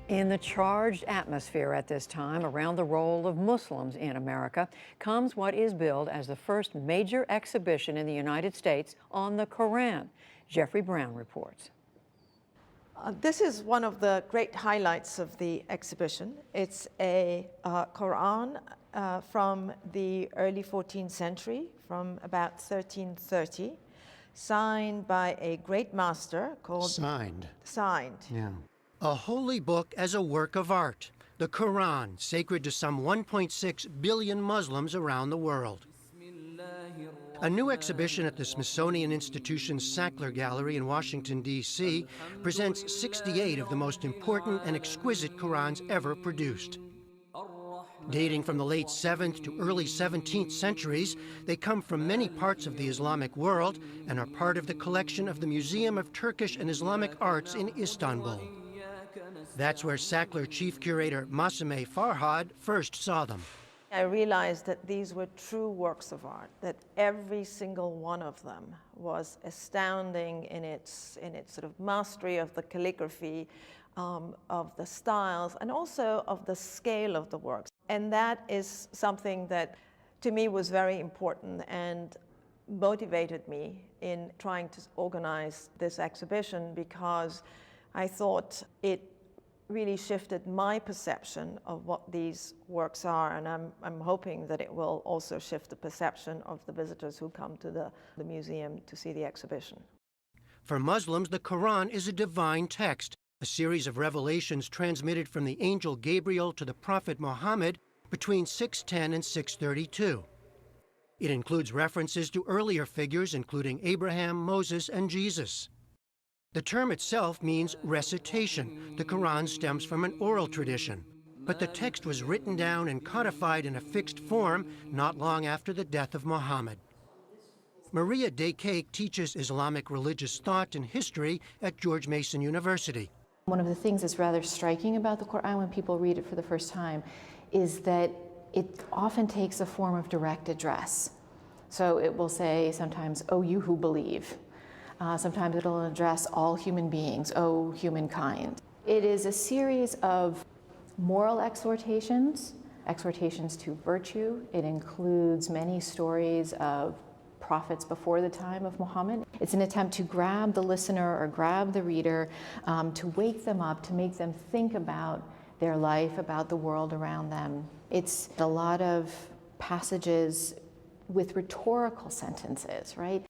In the charged atmosphere at this time around the role of Muslims in America comes what is billed as the first major exhibition in the United States on the Quran. Jeffrey Brown reports. This is one of the great highlights of the exhibition. It's a Quran from the early 14th century, from about 1330, signed by a great master called... Signed. Yeah. A holy book as a work of art. The Quran, sacred to some 1.6 billion Muslims around the world. A new exhibition at the Smithsonian Institution's Sackler Gallery in Washington, D.C. presents 68 of the most important and exquisite Qurans ever produced. Dating from the late 7th to early 17th centuries, they come from many parts of the Islamic world and are part of the collection of the Museum of Turkish and Islamic Arts in Istanbul. That's where Sackler chief curator Masumeh Farhad first saw them. I realized that these were true works of art, that every single one of them was astounding in its sort of mastery of the calligraphy, of the styles, and also of the scale of the works. And that is something that, to me, was very important and motivated me in trying to organize this exhibition, because I thought it really shifted my perception of what these works are, and I'm hoping that it will also shift the perception of the visitors who come to the museum to see the exhibition. For Muslims, the Quran is a divine text, a series of revelations transmitted from the angel Gabriel to the prophet Muhammad between 610 and 632. It includes references to earlier figures, including Abraham, Moses, and Jesus. The term itself means recitation. The Quran stems from an oral tradition, but the text was written down and codified in a fixed form not long after the death of Muhammad. Maria Daycake teaches Islamic religious thought and history at George Mason University. One of the things that's rather striking about the Quran when people read it for the first time is that it often takes a form of direct address. So it will say sometimes, "O you who believe." Sometimes it'll address all human beings, O humankind. It is a series of moral exhortations, exhortations to virtue. It includes many stories of prophets before the time of Muhammad. It's an attempt to grab the listener or grab the reader, to wake them up, to make them think about their life, about the world around them. It's a lot of passages with rhetorical sentences, right?